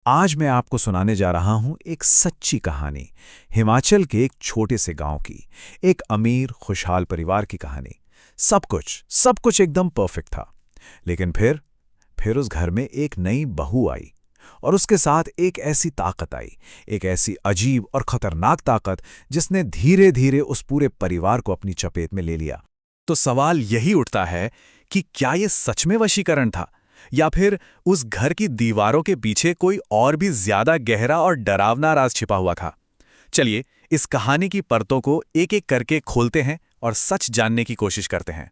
आज मैं आपको सुनाने जा रहा हूं एक सच्ची कहानी, हिमाचल के एक छोटे से गांव की, एक अमीर खुशहाल परिवार की कहानी। सब कुछ एकदम परफेक्ट था। लेकिन फिर उस घर में एक नई बहू आई, और उसके साथ एक ऐसी ताकत आई, एक ऐसी अजीब और खतरनाक ताकत जिसने धीरे धीरे उस पूरे परिवार को अपनी चपेट में ले लिया। तो सवाल यही उठता है कि क्या ये सच में वशीकरण था, या फिर उस घर की दीवारों के पीछे कोई और भी ज्यादा गहरा और डरावना राज छिपा हुआ था। चलिए इस कहानी की परतों को एक एक करके खोलते हैं और सच जानने की कोशिश करते हैं।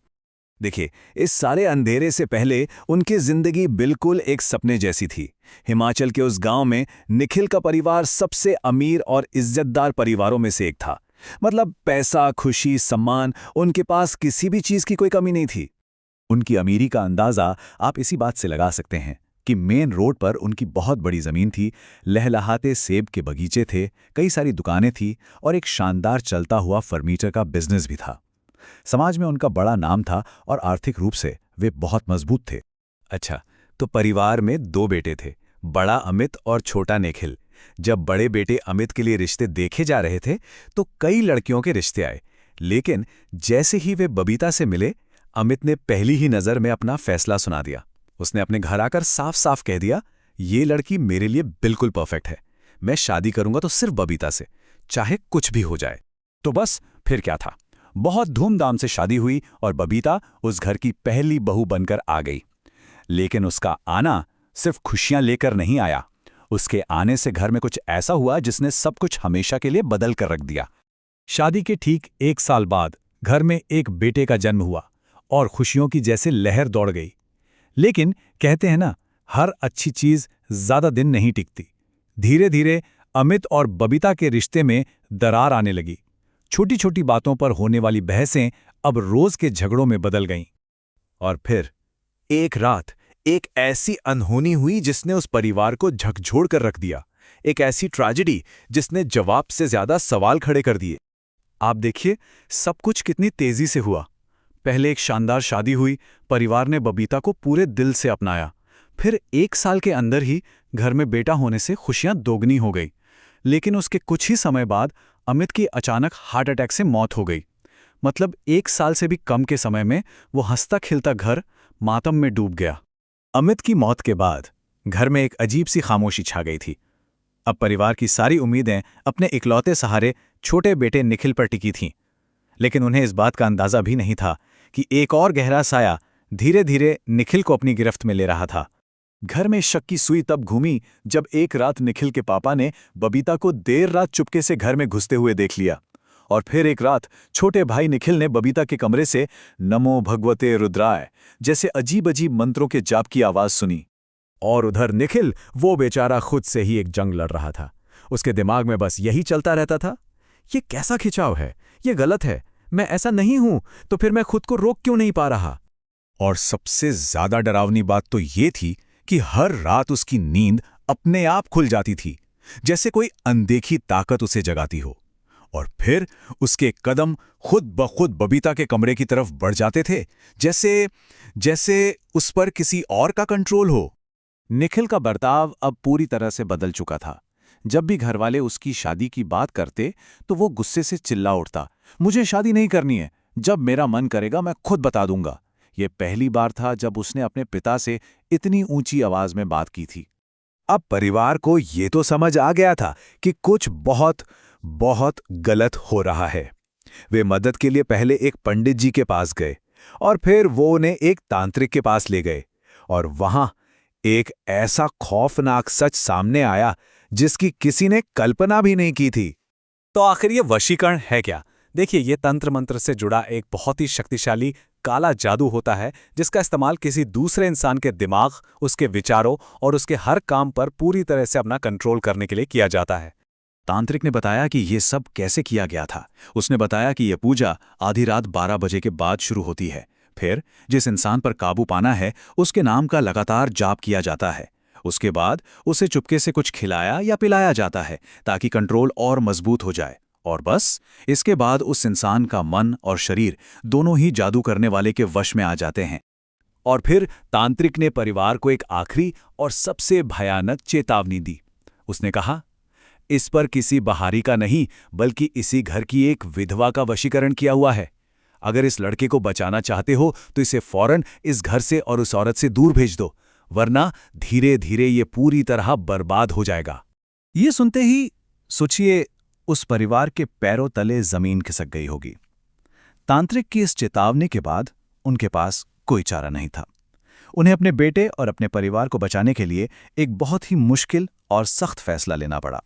देखिए, इस सारे अंधेरे से पहले उनकी जिंदगी बिल्कुल एक सपने जैसी थी। हिमाचल के उस गांव में निखिल का परिवार सबसे अमीर और इज्जतदार परिवारों में से एक था। मतलब पैसा, खुशी, सम्मान, उनके पास किसी भी चीज की कोई कमी नहीं थी। उनकी अमीरी का अंदाजा आप इसी बात से लगा सकते हैं कि मेन रोड पर उनकी बहुत बड़ी जमीन थी, लहलहाते सेब के बगीचे थे, कई सारी दुकानें थी और एक शानदार चलता हुआ फर्नीचर का बिजनेस भी था। समाज में उनका बड़ा नाम था और आर्थिक रूप से वे बहुत मजबूत थे। अच्छा, तो परिवार में दो बेटे थे, बड़ा अमित और छोटा निखिल। जब बड़े बेटे अमित के लिए रिश्ते देखे जा रहे थे तो कई लड़कियों के रिश्ते आए, लेकिन जैसे ही वे बबीता से मिले, अमित ने पहली ही नजर में अपना फैसला सुना दिया। उसने अपने घर आकर साफ साफ कह दिया, ये लड़की मेरे लिए बिल्कुल परफेक्ट है। मैं शादी करूंगा तो सिर्फ बबीता से, चाहे कुछ भी हो जाए। तो बस फिर क्या था, बहुत धूमधाम से शादी हुई और बबीता उस घर की पहली बहू बनकर आ गई। लेकिन उसका आना सिर्फ खुशियां लेकर नहीं आया। उसके आने से घर में कुछ ऐसा हुआ जिसने सब कुछ हमेशा के लिए बदल कर रख दिया। शादी के ठीक 1 साल बाद घर में एक बेटे का जन्म हुआ और खुशियों की जैसे लहर दौड़ गई। लेकिन कहते हैं ना, हर अच्छी चीज ज्यादा दिन नहीं टिकती। धीरे धीरे अमित और बबीता के रिश्ते में दरार आने लगी। छोटी छोटी बातों पर होने वाली बहसें अब रोज के झगड़ों में बदल गईं। और फिर एक रात एक ऐसी अनहोनी हुई जिसने उस परिवार को झकझोर कर रख दिया। एक ऐसी ट्रेजेडी जिसने जवाब से ज्यादा सवाल खड़े कर दिए। आप देखिए, सब कुछ कितनी तेजी से हुआ। पहले एक शानदार शादी हुई, परिवार ने बबीता को पूरे दिल से अपनाया। फिर 1 साल के अंदर ही घर में बेटा होने से खुशियां दोगुनी हो गई। लेकिन उसके कुछ ही समय बाद अमित की अचानक हार्ट अटैक से मौत हो गई। मतलब 1 साल से भी कम के समय में वो हंसता खिलता घर मातम में डूब गया। अमित की मौत के बाद घर में एक अजीब सी खामोशी छा गई थी। अब परिवार की सारी उम्मीदें अपने इकलौते सहारे छोटे बेटे निखिल पर टिकी थीं। लेकिन उन्हें इस बात का अंदाजा भी नहीं था कि एक और गहरा साया धीरे धीरे निखिल को अपनी गिरफ्त में ले रहा था। घर में शक की सुई तब घूमी जब एक रात निखिल के पापा ने बबीता को देर रात चुपके से घर में घुसते हुए देख लिया। और फिर एक रात छोटे भाई निखिल ने बबीता के कमरे से नमो भगवते रुद्राय जैसे अजीब अजीब मंत्रों के जाप की आवाज सुनी। और उधर निखिल, वो बेचारा खुद से ही एक जंग लड़ रहा था। उसके दिमाग में बस यही चलता रहता था, ये कैसा खिंचाव है, ये गलत है, मैं ऐसा नहीं हूं, तो फिर मैं खुद को रोक क्यों नहीं पा रहा। और सबसे ज्यादा डरावनी बात तो ये थी कि हर रात उसकी नींद अपने आप खुल जाती थी, जैसे कोई अनदेखी ताकत उसे जगाती हो। और फिर उसके कदम खुद ब खुद बबीता के कमरे की तरफ बढ़ जाते थे, जैसे जैसे उस पर किसी और का कंट्रोल हो। निखिल का बर्ताव अब पूरी तरह से बदल चुका था। जब भी घरवाले उसकी शादी की बात करते तो वो गुस्से से चिल्ला उठता, मुझे शादी नहीं करनी है, जब मेरा मन करेगा मैं खुद बता दूंगा। ये पहली बार था जब उसने अपने पिता से इतनी ऊंची आवाज में बात की थी। अब परिवार को ये तो समझ आ गया था कि कुछ बहुत बहुत गलत हो रहा है। वे मदद के लिए पहले एक पंडित जी के पास गए और फिर वो उन्हें एक तांत्रिक के पास ले गए। और वहां एक ऐसा खौफनाक सच सामने आया जिसकी किसी ने कल्पना भी नहीं की थी। तो आखिर ये वशीकरण है क्या? देखिए, ये तंत्र मंत्र से जुड़ा एक बहुत ही शक्तिशाली काला जादू होता है, जिसका इस्तेमाल किसी दूसरे इंसान के दिमाग, उसके विचारों और उसके हर काम पर पूरी तरह से अपना कंट्रोल करने के लिए किया जाता है। तांत्रिक ने बताया कि ये सब कैसे किया गया था। उसने बताया कि यह पूजा आधी रात 12 बजे के बाद शुरू होती है। फिर जिस इंसान पर काबू पाना है उसके नाम का लगातार जाप किया जाता है। उसके बाद उसे चुपके से कुछ खिलाया या पिलाया जाता है ताकि कंट्रोल और मजबूत हो जाए। और बस इसके बाद उस इंसान का मन और शरीर दोनों ही जादू करने वाले के वश में आ जाते हैं। और फिर तांत्रिक ने परिवार को एक आखिरी और सबसे भयानक चेतावनी दी। उसने कहा, इस पर किसी बाहरी का नहीं बल्कि इसी घर की एक विधवा का वशीकरण किया हुआ है। अगर इस लड़के को बचाना चाहते हो तो इसे फौरन इस घर से और उस औरत से दूर भेज दो, वरना धीरे धीरे ये पूरी तरह बर्बाद हो जाएगा। ये सुनते ही सोचिए, उस परिवार के पैरों तले जमीन खिसक गई होगी। तांत्रिक की इस चेतावनी के बाद उनके पास कोई चारा नहीं था। उन्हें अपने बेटे और अपने परिवार को बचाने के लिए एक बहुत ही मुश्किल और सख्त फैसला लेना पड़ा।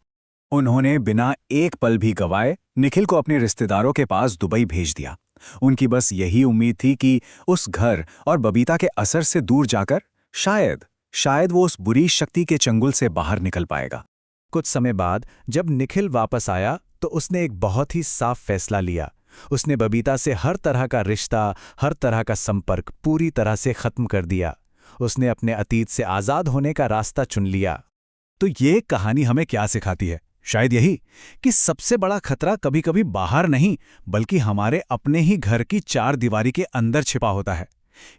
उन्होंने बिना एक पल भी गवाए निखिल को अपने रिश्तेदारों के पास दुबई भेज दिया। उनकी बस यही उम्मीद थी कि उस घर और बबीता के असर से दूर जाकर शायद वो उस बुरी शक्ति के चंगुल से बाहर निकल पाएगा। कुछ समय बाद जब निखिल वापस आया तो उसने एक बहुत ही साफ फैसला लिया। उसने बबीता से हर तरह का रिश्ता, हर तरह का संपर्क पूरी तरह से खत्म कर दिया। उसने अपने अतीत से आज़ाद होने का रास्ता चुन लिया। तो ये कहानी हमें क्या सिखाती है? शायद यही कि सबसे बड़ा खतरा कभी-कभी बाहर नहीं बल्कि हमारे अपने ही घर की चार दीवारी के अंदर छिपा होता है।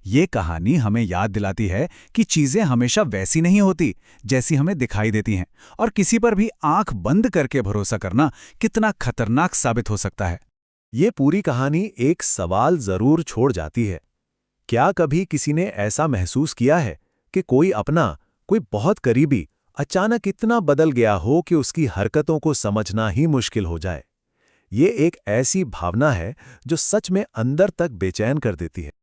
ये कहानी हमें याद दिलाती है कि चीजें हमेशा वैसी नहीं होती जैसी हमें दिखाई देती हैं, और किसी पर भी आंख बंद करके भरोसा करना कितना खतरनाक साबित हो सकता है। ये पूरी कहानी एक सवाल जरूर छोड़ जाती है। क्या कभी किसी ने ऐसा महसूस किया है कि कोई अपना, कोई बहुत करीबी अचानक इतना बदल गया हो कि उसकी हरकतों को समझना ही मुश्किल हो जाए? ये एक ऐसी भावना है जो सच में अंदर तक बेचैन कर देती है।